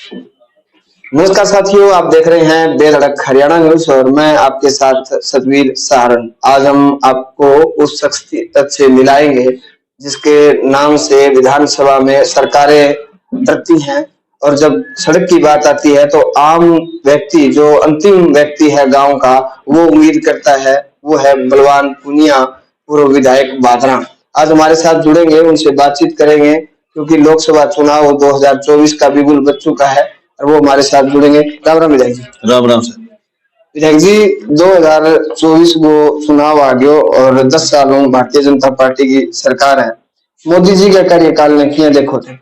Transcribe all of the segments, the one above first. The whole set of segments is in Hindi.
नमस्कार साथियों, आप देख रहे हैं बेधड़क हरियाणा न्यूज और मैं आपके साथ सतवीर सहारण। आज हम आपको उस शख्सियत से मिलाएंगे जिसके नाम से विधानसभा में सरकारें डरती हैं और जब सड़क की बात आती है तो आम व्यक्ति, जो अंतिम व्यक्ति है गांव का, वो उम्मीद करता है। वो है बलवान पूनिया, पूर्व विधायक बाघरा। आज हमारे साथ जुड़ेंगे, उनसे बातचीत करेंगे क्योंकि लोकसभा चुनाव 2024 का बिगुल बज चुका है और वो हमारे साथ जुड़ेंगे। राम राम विधायक जी। राम राम सर। विधायक जी, 2024 को चुनाव आ गयो और 10 सालों भारतीय जनता पार्टी की सरकार है। मोदी जी के कार्यकाल ने किया देखो थे।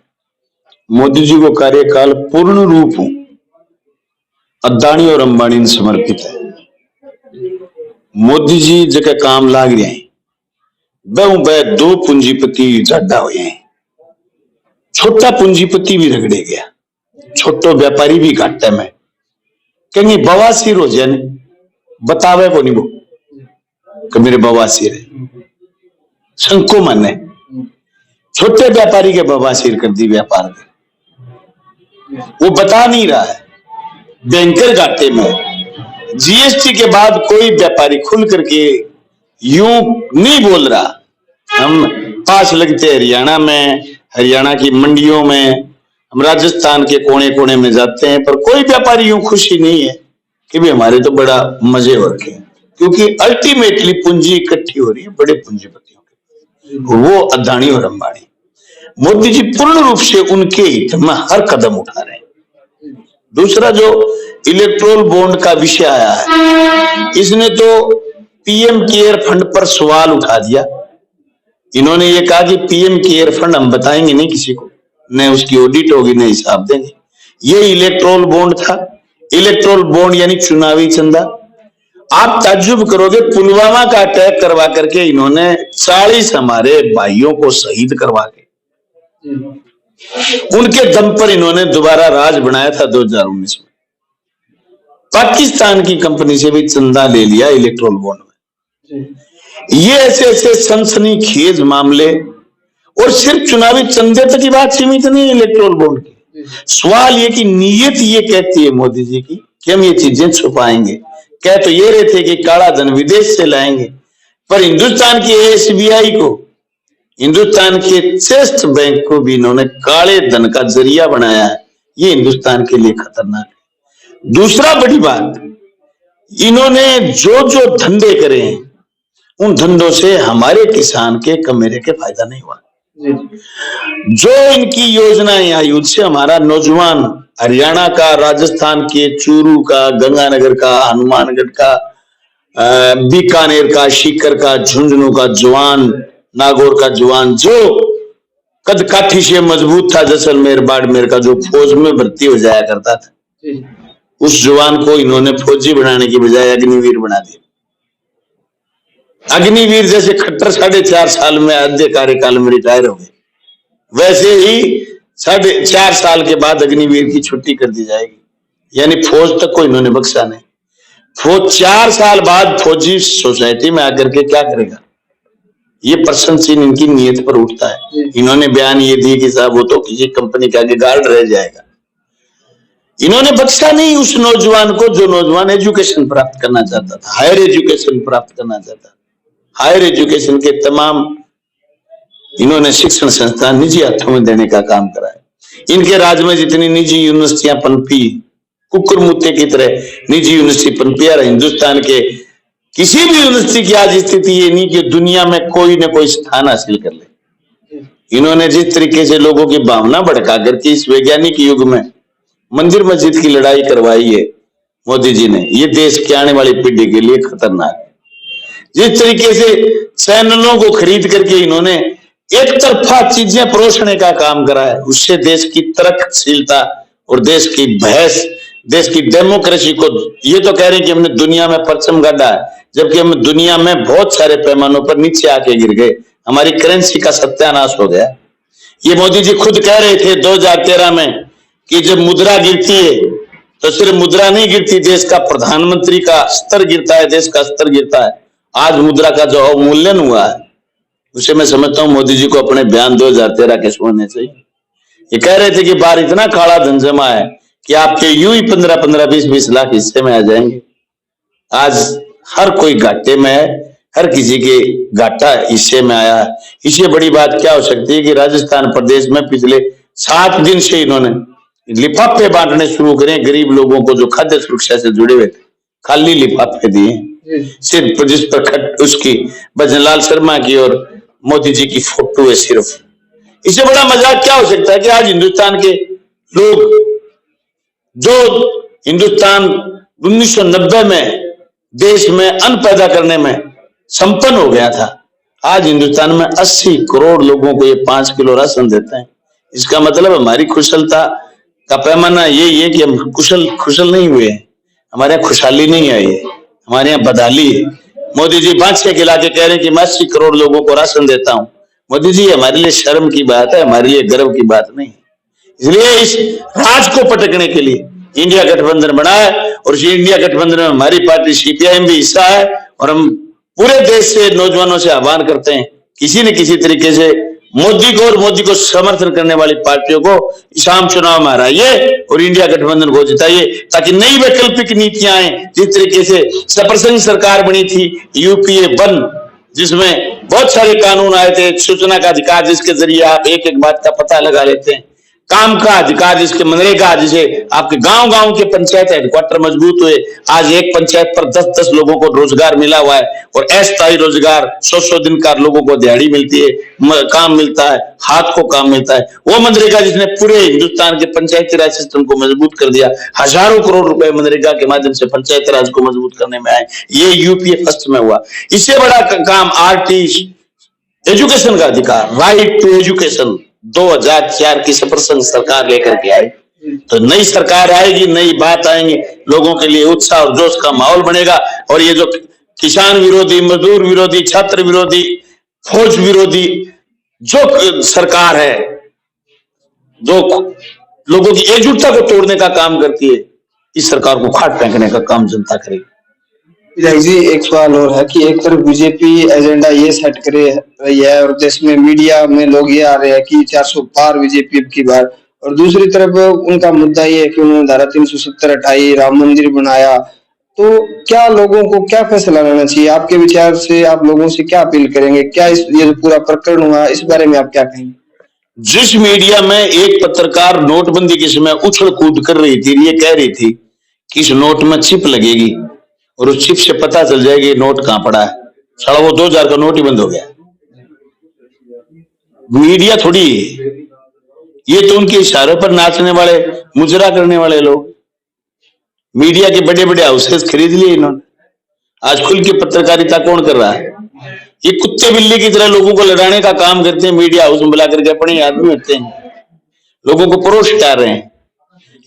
मोदी जी को कार्यकाल पूर्ण रूप अदानी और अंबानी ने समर्पित है। मोदी जी जगह काम लाग रहे हैं, वह दो पूंजीपति ज्यादा हुए हैं। छोटा पूंजीपति भी रगड़े गया, छोटो व्यापारी भी घाटे में कहीं बवासीर हो जाए, बतावे को नहीं वो कि मेरे बवासीर है। शंको मन है, छोटे व्यापारी के बवासीर कर दी व्यापार में, वो बता नहीं रहा है। बैंकर घाटे में, जीएसटी के बाद कोई व्यापारी खुल करके यूं नहीं बोल रहा। हम पास लगते हरियाणा में, हरियाणा की मंडियों में, हम राजस्थान के कोने कोने में जाते हैं, पर कोई व्यापारी यूं खुशी नहीं है कि भी हमारे तो बड़ा मजे हो रखे हैं, क्योंकि अल्टीमेटली पूंजी इकट्ठी हो रही है बड़े पूंजीपतियों के, वो अदानी और अंबानी। मोदी जी पूर्ण रूप से उनके हित में हर कदम उठा रहे हैं। दूसरा, जो इलेक्ट्रोल बॉन्ड का विषय आया है, इसने तो पीएम केयर फंड पर सवाल उठा दिया। इन्होंने ये कहा कि पीएम केयर फंड हम बताएंगे नहीं किसी को, न उसकी ऑडिट होगी न हिसाब देंगे। ये इलेक्ट्रोल बॉन्ड था। इलेक्ट्रोल बॉन्ड यानी चुनावी चंदा। आप ताज्जुब करोगे, पुलवामा का अटैक करवा करके इन्होंने 40 हमारे भाइयों को शहीद करवा के उनके दम पर इन्होंने दोबारा राज बनाया था 2019 में। पाकिस्तान की कंपनी से भी चंदा ले लिया इलेक्ट्रोल बॉन्ड में। ये ऐसे ऐसे सनसनीखेज मामले, और सिर्फ चुनावी चंदे तक की बात सीमित नहीं है इलेक्ट्रोल बॉन्ड की। सवाल ये कि नीयत ये कहती है मोदी जी की कि हम ये चीजें छुपाएंगे। कह तो ये रहे थे कि काला धन विदेश से लाएंगे, पर हिंदुस्तान की एसबीआई को, हिंदुस्तान के श्रेष्ठ बैंक को भी इन्होंने काले धन का जरिया बनाया है। ये हिंदुस्तान के लिए खतरनाक है। दूसरा बड़ी बात, इन्होंने जो जो धंधे करे हैं, उन धंधों से हमारे किसान के कमेरे के फायदा नहीं हुआ। जो इनकी योजनाएं आई, उससे हमारा नौजवान हरियाणा का, राजस्थान के चूरू का, गंगानगर का, हनुमानगढ़ का, बीकानेर का, सीकर का, झुंझुनू का जवान, नागौर का जवान, जो कद काठी से मजबूत था, जैसलमेर बाड़मेर का, जो फौज में भर्ती हो जाया करता था, उस जवान को इन्होंने फौजी बनाने की बजाय अग्निवीर बना दिया। अग्निवीर जैसे खट्टर 4.5 साल में आधे कार्यकाल में रिटायर हो गए, वैसे ही 4.5 साल के बाद अग्निवीर की छुट्टी कर दी जाएगी। यानी फौज तक को इन्होंने बख्शा नहीं। फौज 4 साल बाद फौजी सोसाइटी में आकर के क्या करेगा, ये प्रश्न चिन्ह इनकी नीयत पर उठता है। इन्होंने बयान ये दिए कि साहब वो तो किसी कंपनी के आगे गार्ड रह जाएगा। इन्होंने बख्शा नहीं उस नौजवान को जो नौजवान एजुकेशन प्राप्त करना चाहता था, हायर एजुकेशन प्राप्त करना चाहता। हायर एजुकेशन के तमाम इन्होंने शिक्षण संस्थान निजी हाथों में देने का काम करा है। इनके राज में जितनी निजी यूनिवर्सिटियां पनपी, कुकुर मुत्ते की तरह निजी यूनिवर्सिटी पनपी, और हिंदुस्तान के किसी भी यूनिवर्सिटी की आज स्थिति ये नहीं कि दुनिया में कोई न कोई स्थान हासिल कर ले। इन्होंने जिस तरीके से लोगों की भावना भड़का करके इस वैज्ञानिक युग में मंदिर मस्जिद की लड़ाई करवाई है मोदी जी ने, ये देश की आने वाली पीढ़ी के लिए खतरनाक है। जिस तरीके से चैनलों को खरीद करके इन्होंने एक तरफा चीजें परोसने का काम करा है, उससे देश की तर्कशीलता और देश की बहस, देश की डेमोक्रेसी को, ये तो कह रहे हैं कि हमने दुनिया में परचम गाड़ा है, जबकि हम दुनिया में बहुत सारे पैमानों पर नीचे आके गिर गए। हमारी करेंसी का सत्यानाश हो गया। ये मोदी जी खुद कह रहे थे 2013 में कि जब मुद्रा गिरती है तो सिर्फ मुद्रा नहीं गिरती, देश का प्रधानमंत्री का स्तर गिरता है, देश का स्तर गिरता है। आज मुद्रा का जो अवमूल्यन हुआ है, उसे मैं समझता हूं मोदी जी को अपने बयान 2013 के सुनने चाहिए। ये कह रहे थे कि बाहर इतना काला धन जमा है कि आपके यूं ही 15-15, 20-20 लाख हिस्से में आ जाएंगे। आज हर कोई घाटे में है, हर किसी के घाटा हिस्से में आया है। इससे बड़ी बात क्या हो सकती है कि राजस्थान प्रदेश में पिछले 7 दिन से इन्होंने लिफाफे बांटने शुरू करे गरीब लोगों को जो खाद्य सुरक्षा से जुड़े हुए थे, खाली लिफाफे दिए सिर्फ, जिस पर उसकी भजनलाल शर्मा की और मोदी जी की फोटो है सिर्फ। इससे बड़ा मजाक क्या हो सकता है कि आज हिंदुस्तान के लोग, जो हिंदुस्तान 1990 में देश में अन्न पैदा करने में संपन्न हो गया था, आज हिंदुस्तान में 80 करोड़ लोगों को ये 5 किलो राशन देते हैं। इसका मतलब हमारी कुशलता का पैमाना यही है कि हम कुशल नहीं हुए, हमारे यहाँ खुशहाली नहीं आई है, हमारे यहाँ बदहाली है। मोदी जी 5-6 खिला के कह रहे हैं कि मैं 80 करोड़ लोगों को राशन देता हूं। मोदी जी, हमारे लिए शर्म की बात है, हमारे लिए गर्व की बात नहीं। इसलिए इस राज को पटकने के लिए इंडिया गठबंधन बना है, और इस इंडिया गठबंधन में हमारी पार्टी सीपीआईएम भी हिस्सा है। और हम पूरे देश से नौजवानों से आह्वान करते हैं, किसी न किसी तरीके से मोदी को और मोदी को समर्थन करने वाली पार्टियों को इस आम चुनाव में हराइए और इंडिया गठबंधन को जिताइए, ताकि नई वैकल्पिक नीतियां आए। जिस तरीके से सप्रसंग सरकार बनी थी यूपीए 1, जिसमें बहुत सारे कानून आए थे, सूचना का अधिकार जिसके जरिए आप एक एक बात का पता लगा लेते हैं, काम का अधिकार जिसके मनरेगा, जिसे आपके गांव गांव के पंचायत हेडक्वार्टर मजबूत हुए, आज एक पंचायत पर 10-10 लोगों को रोजगार मिला हुआ है, और अस्थायी रोजगार 100-100 दिन का लोगों को दिहाड़ी मिलती है, काम मिलता है, हाथ को काम मिलता है। वो मनरेगा जिसने पूरे हिंदुस्तान के पंचायती राज सिस्टम को मजबूत कर दिया, हजारों करोड़ रुपए मनरेगा के माध्यम से पंचायती राज को मजबूत करने में आए, ये यूपीए फर्स्ट में हुआ। इससे बड़ा काम आरटी एजुकेशन का अधिकार, राइट टू एजुकेशन, 2004 की सप्रसंग सरकार लेकर के आई। तो नई सरकार आएगी, नई बात आएंगी, लोगों के लिए उत्साह और जोश का माहौल बनेगा। और ये जो किसान विरोधी, मजदूर विरोधी, छात्र विरोधी, फौज विरोधी जो सरकार है, जो लोगों की एकजुटता को तोड़ने का काम करती है, इस सरकार को खाट फेंकने का काम जनता करेगी। विधायक जी, एक सवाल और है कि एक तरफ बीजेपी एजेंडा ये सेट करे रही है और देश में मीडिया में लोग ये आ रहे हैं कि 400 पार बीजेपी अब की बार, और दूसरी तरफ उनका मुद्दा ये है कि उन्होंने धारा 370 हटाई, राम मंदिर बनाया। तो क्या लोगों को क्या फैसला लेना चाहिए आपके विचार से? आप लोगों से क्या अपील करेंगे? क्या ये जो पूरा प्रकरण हुआ इस बारे में आप क्या कहेंगे? जिस मीडिया में एक पत्रकार नोटबंदी के समय उछल कूद कर रही थी, ये कह रही थी कि इस नोट में चिप लगेगी और उस चिप से पता चल जाएगी नोट कहां पड़ा है, साला वो 2000 का नोट ही बंद हो गया। मीडिया थोड़ी, ये तो उनके इशारों पर नाचने वाले, मुजरा करने वाले लोग। मीडिया के बड़े बड़े हाउसेस खरीद लिए इन्होंने। आज खुल के पत्रकारिता कौन कर रहा है? ये कुत्ते बिल्ली की तरह लोगों को लड़ाने का काम करते हैं, मीडिया हाउस में बुला करके अपने आदमी होते हैं, लोगों को परोस डाल रहे हैं।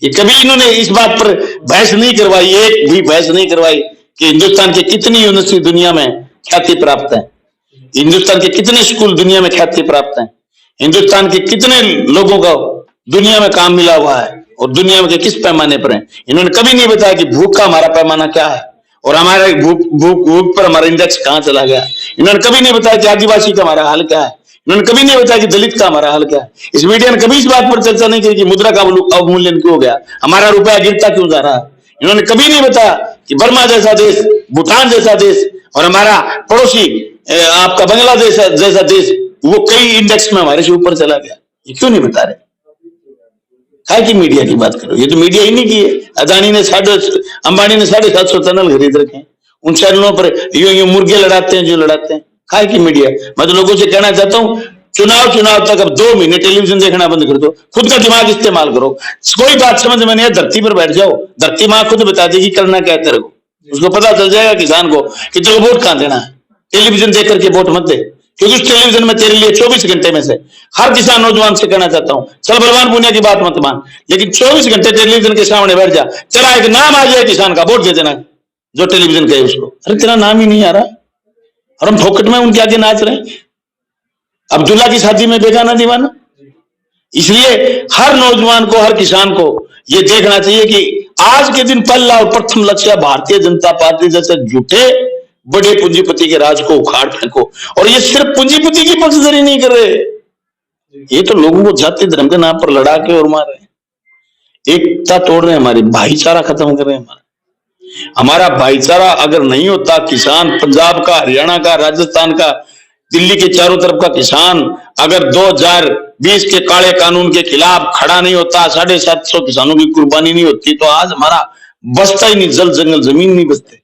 ये कभी इन्होंने इस बात पर बहस नहीं करवाई, एक भी बहस नहीं करवाई कि हिंदुस्तान के कितनी यूनिवर्सिटी दुनिया में ख्याति प्राप्त है, हिंदुस्तान के कितने स्कूल दुनिया में ख्याति प्राप्त है, हिंदुस्तान के कितने लोगों को दुनिया में काम मिला हुआ है और दुनिया में किस पैमाने पर है। इन्होंने कभी नहीं बताया कि भूख का हमारा पैमाना क्या है और हमारे भूख पर हमारा इंडेक्स कहां चला गया। इन्होंने कभी नहीं बताया कि आदिवासी का हमारा हाल क्या है, इन्होंने कभी नहीं बताया कि दलित का हमारा हाल क्या है। इस मीडिया ने कभी इस बात पर चर्चा नहीं की कि मुद्रा का अवमूल्यन क्यों हो गया, हमारा रुपया गिरता क्यों जा रहा है। इन्होंने कभी नहीं बताया कि बर्मा जैसा देश, भूटान जैसा देश और हमारा पड़ोसी आपका बांग्लादेश जैसा देश, वो कई इंडेक्स में हमारे से ऊपर चला गया। ये क्यों नहीं बता रहे? काय की मीडिया की बात करो, ये तो मीडिया ही नहीं की है। अंबानी ने 750 टनल खरीद रखे हैं, उन चैनलों पर यूं मुर्गे लड़ाते हैं जो लड़ाते हैं। काय की मीडिया? मैं तो लोगों से कहना चाहता हूं, चुनाव तक अब 2 महीने टेलीविजन देखना बंद कर दो, खुद का दिमाग इस्तेमाल करो। कोई बात समझ में नहीं है, धरती पर बैठ जाओ, धरती माँ खुद बता देगी करना क्या है तेरे को। उसको पता चल जाएगा किसान को कि तेरे वोट कहां देना है। टेलीविजन देख करके वोट मत दे, क्योंकि उस टेलीविजन में तेरे लिए 24 घंटे में से हर किसान नौजवान से कहना चाहता हूं, चल बलवान पुनिया की बात मत मान, लेकिन 24 घंटे टेलीविजन के सामने बैठ जा, तेरा एक नाम आ जाए किसान का, वोट दे देना जो टेलीविजन कहे उसको। अरे तेरा नाम ही नहीं आ रहा और हम फोकट में उनके आगे नाच रहे हैं। अब्दुल्ला की शादी में बेगाना दीवाना। इसलिए हर नौजवान को, हर किसान को यह देखना चाहिए कि आज के दिन पहला और प्रथम लक्ष्य भारतीय जनता पार्टी जैसे झूठे बड़े पूंजीपति के राज को उखाड़ फेंको। और ये सिर्फ पूंजीपति की पक्षधरी नहीं कर रहे, ये तो लोगों को जाति धर्म के नाम पर लड़ा के और मार रहे हैं। एकता तोड़ रहे हैं, हमारी भाईचारा खत्म कर रहे हैं। हमारा भाईचारा अगर नहीं होता, किसान पंजाब का, हरियाणा का, राजस्थान का, दिल्ली के चारों तरफ का किसान अगर 2020 के काले कानून के खिलाफ खड़ा नहीं होता, 750 किसानों की कुर्बानी नहीं होती, तो आज हमारा बचता ही नहीं, जल जंगल जमीन नहीं बचते।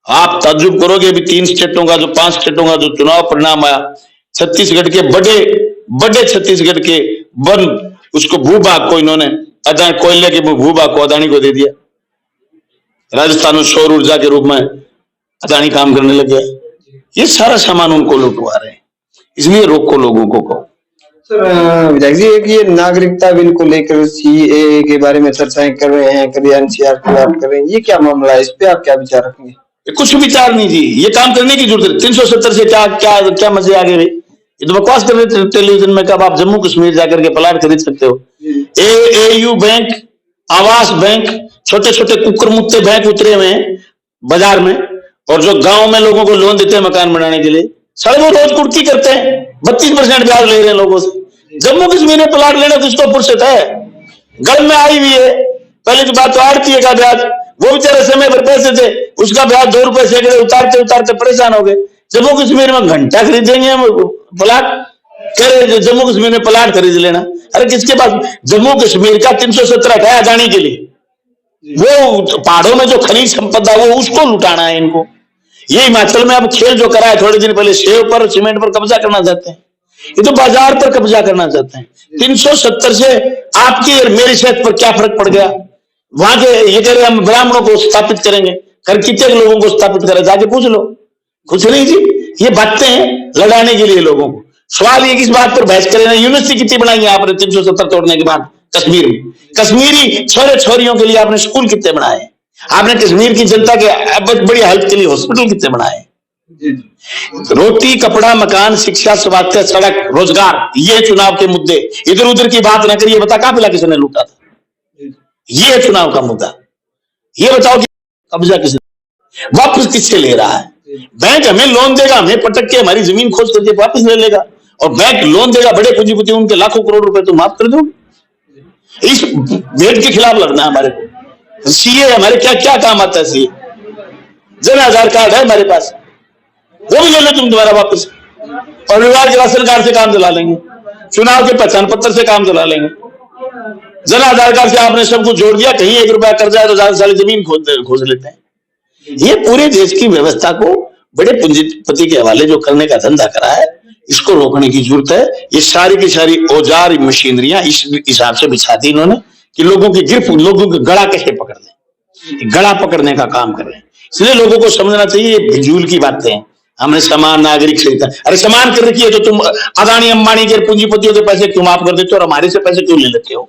आप ताज्जुब करोगे, अभी 5 स्टेटों का जो चुनाव परिणाम आया, छत्तीसगढ़ के बड़े छत्तीसगढ़ के वन, उसको भूभाग को इन्होंने कोयले के भूभाग को अदानी को दे दिया। राजस्थान में सौर ऊर्जा के रूप में अदानी काम करने लग गया। ये सारा सामान उनको लुटवा रहे हैं, इसलिए रोको लोगों को कहो। सर विधायक जी, एक ये नागरिकता बिल को लेकर सीएए के बारे में चर्चाएं कर रहे हैं, कभी एनसीआर की बात कर रहे हैं, ये क्या मामला है? इस पे आप क्या विचार रखेंगे? कुछ विचार नहीं जी, ये काम करने की जरूरत है। 370 से क्या मजे आ गए भाई? ये तो बकवास कर रहे थे टेलीविजन में, कब आप जम्मू कश्मीर जाकर के प्लाट खरीद सकते हो। एयू बैंक, आवास बैंक, छोटे छोटे कुकर मुत्ते बैंक उतरे हुए हैं बाजार में, और जो गांव में लोगों को लोन देते हैं मकान बनाने के लिए, सारे वो रोज कुर्की करते हैं, 32% ब्याज ले रहे हैं लोगों से। जम्मू कश्मीर में प्लाट लेना तो इसको फुर्सत है, गल में आई हुई है। पहले की बात तो आड़ती का ब्याज, वो बेचारे समय पर पैसे थे, उसका ब्याज 2 रुपए सैकड़े उतारते उतारते परेशान हो गए। जम्मू कश्मीर में घंटा खरीदेंगे हम प्लाट, कह रहे जम्मू कश्मीर में प्लाट खरीद लेना। अरे किसके पास? जम्मू कश्मीर का 317 हटाया अदानी के लिए, वो पहाड़ों में जो खनिज संपदा वो उसको लुटाना है इनको। ये हिमाचल में अब खेल जो करा है थोड़े दिन पहले, सेव पर सीमेंट पर कब्जा करना चाहते हैं, ये तो बाजार पर कब्जा करना चाहते हैं। 370 से आपकी और मेरी सेहत पर क्या फर्क पड़ गया? वहां के ये कह रहे हम ब्राह्मणों को स्थापित करेंगे, कर कितने लोगों को स्थापित करें, जाके पूछ लो। कुछ नहीं जी, ये बातें हैं लड़ाने के लिए लोगों को। सवाल ये किस बात पर बहस करें? यूनिवर्सिटी कितनी बनाई है आपने 370 तोड़ने के बाद कश्मीर में? कश्मीरी छोरे छोरियों के लिए आपने स्कूल कितने बनाए? आपने कश्मीर की जनता के बड़ी हेल्थ के लिए हॉस्पिटल कितने बनाए? रोटी, कपड़ा, मकान, शिक्षा, स्वास्थ्य, सड़क, रोजगार, ये चुनाव के मुद्दे। इधर उधर की बात न करिए। बता काफिला किसने लूटा था? ये चुनाव का मुद्दा। ये बताओ कि कब्जा किसने, वापस किससे ले रहा है? बैंक हमें लोन देगा, हमें पटक के हमारी जमीन खोज करके वापस ले लेगा, और बैंक लोन देगा बड़े पूंजीपति, उनके लाखों करोड़ रुपए तो माफ कर दोगे। इस भेद के खिलाफ लड़ना हमारे को। सीए हमारे क्या क्या काम आता है? सीए जन आधार कार्ड है हमारे पास, वो भी ले लो तुम दोबारा वापस, और विवाह के राशन कार्ड से काम चला लेंगे, चुनाव के पहचान पत्र से काम चला लेंगे। जन आधार कार्ड से आपने सबको जोड़ दिया, कहीं 1 रुपया कर्जा है तो ज्यादा सारी जमीन खोज लेते हैं। ये पूरे देश की व्यवस्था को बड़े पूंजीपति के हवाले जो करने का धंधा करा है, इसको रोकने की जरूरत है। ये सारी की सारी औजार मशीनरियां इस हिसाब से बिछा दी इन्होंने कि लोगों की गिरफ्त, लोगों का गला कैसे पकड़ लें, गला पकड़ने का काम कर रहे हैं। इसलिए लोगों को समझना चाहिए ये फिजूल की बातें हैं। हमने समान नागरिक संहिता, अरे समान कर रखी है तो तुम अदानी अंबानी के पूंजीपतियों के पैसे क्यों माफ कर देते हो और हमारे से पैसे क्यों ले लेते हो?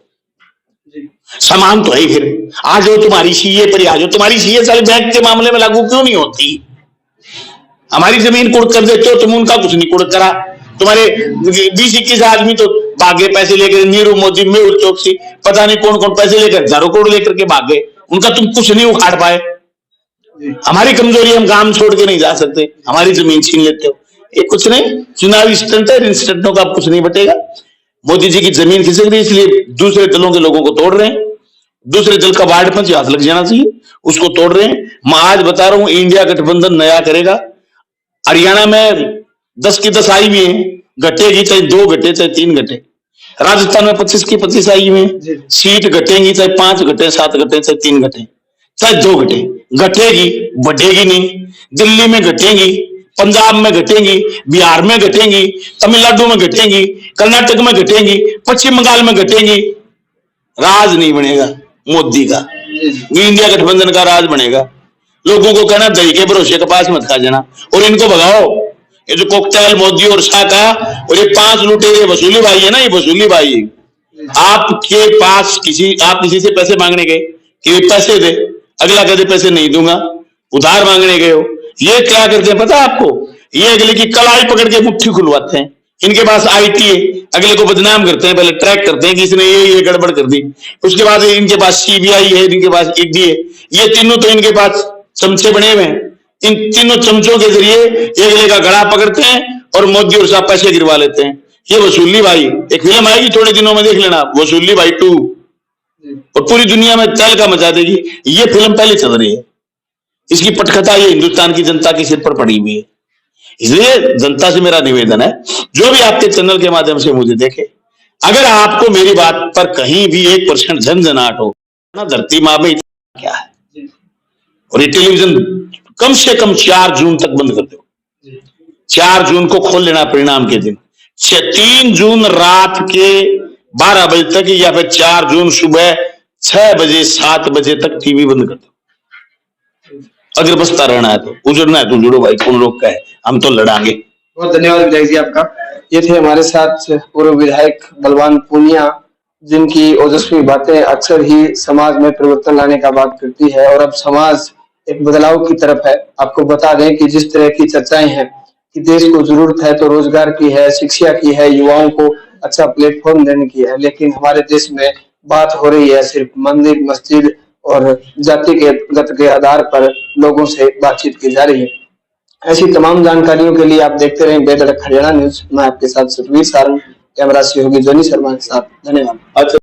समान तो है। फिर आ जाओ तुम्हारी सीए पर, आ जाओ तुम्हारी सीए साले बैंक के मामले में लागू क्यों नहीं होती? हमारी जमीन कुर्क कर देते हो तुम, उनका कुछ नहीं कुर्क करा। तुम्हारे 20-21 आदमी तो भागे पैसे लेकर, नीरू मोदी, मेहुल चौकसी, पता नहीं कौन कौन पैसे लेकर, हजारों करोड़ लेकर के भागे, उनका तुम कुछ नहीं उखाड़ पाए। हमारी कमजोरी, हम काम छोड़ के नहीं जा सकते, हमारी जमीन छीन लेते हो। ये कुछ नहीं, चुनावी स्टंट है, इन स्टंटों का कुछ नहीं बटेगा। मोदी जी की जमीन खिसक रही, इसलिए दूसरे दलों के लोगों को तोड़ रहे हैं। दूसरे दल का वार्ड पर हाथ लग जाना चाहिए, उसको तोड़ रहे हैं। मैं आज बता रहा हूं, इंडिया गठबंधन नया करेगा। हरियाणा में 10 की 10 आई हुई है, घटेगी चाहे 2 घटे चाहे 3 घटे। राजस्थान में 25 की 25 आई हुई है, सीट घटेगी चाहे 5 घटे, 7 घटे, चाहे 3 घटे, चाहे 2 घटे, घटेगी, बढ़ेगी नहीं। दिल्ली में घटेगी, पंजाब में घटेंगी, बिहार में घटेंगी, तमिलनाडु में घटेंगी, कर्नाटक में घटेंगी, पश्चिम बंगाल में घटेंगी। राज नहीं बनेगा मोदी का, इंडिया गठबंधन का राज बनेगा। लोगों को कहना दही के भरोसे कपास मत खा जाना, और इनको भगाओ। ये जो कोकटेल मोदी और शाह का, और ये 5 लुटेरे वसूली भाई है ना, ये वसूली भाई आपके पास आप किसी से पैसे मांगने गए कि पैसे दे, अगला कहते पैसे नहीं दूंगा, उधार मांगने गए हो। ये क्या करते हैं पता है आपको? ये अगले की कलाई पकड़ के मुट्ठी खुलवाते हैं। इनके पास आईटी है, अगले को बदनाम करते हैं, पहले ट्रैक करते हैं कि इसने ये गड़बड़ कर दी। उसके बाद इनके पास सीबीआई है, इनके पास ईडी है। ये तीनों तो इनके पास चमचे बने हुए हैं। इन तीनों चमचों के जरिए अगले का गला पकड़ते हैं और मोदी और शाह पैसे गिरवा लेते हैं। ये वसूली भाई, एक फिल्म आएगी थोड़े दिनों में, देख लेना, वसूली भाई 2। और पूरी दुनिया में तहलका मचा देगी। ये फिल्म पहले चल रही है, इसकी पटकथा ये हिंदुस्तान की जनता के सिर पर पड़ी हुई है। इसलिए जनता से मेरा निवेदन है, जो भी आपके चैनल के माध्यम से मुझे देखे, अगर आपको मेरी बात पर कहीं भी 1% झंझनाहट हो ना, धरती माँ में इतना क्या है, और ये टेलीविजन कम से कम 4 जून तक बंद कर दो। 4 जून को खोल लेना परिणाम के दिन, 3 जून रात के 12 बजे तक, या फिर 4 जून सुबह 6 बजे 7 बजे तक टीवी बंद कर दो। अगर बसता रहना है तो, उजड़ना है तो उजड़ो भाई, कौन रोक है, हम तो लड़ांगे। बहुत धन्यवाद विधायक जी आपका। ये थे हमारे साथ पूर्व विधायक बलवान पूनिया, जिनकी ओजस्वी बातें अक्सर ही समाज में परिवर्तन लाने का बात करती है, और अब समाज एक बदलाव की तरफ है। आपको बता दें कि जिस तरह की चर्चाएं हैं कि देश को जरूरत है तो रोजगार की है, शिक्षा की है, युवाओं को अच्छा प्लेटफॉर्म देने की है, लेकिन हमारे देश में बात हो रही है सिर्फ मंदिर, मस्जिद और जाति के गत के आधार पर लोगों से बातचीत की जा रही है। ऐसी तमाम जानकारियों के लिए आप देखते रहें बेधड़क हरियाणा न्यूज। मैं आपके साथ सतवीर सारंग, कैमरा सहयोगी जोनी शर्मा के साथ। धन्यवाद।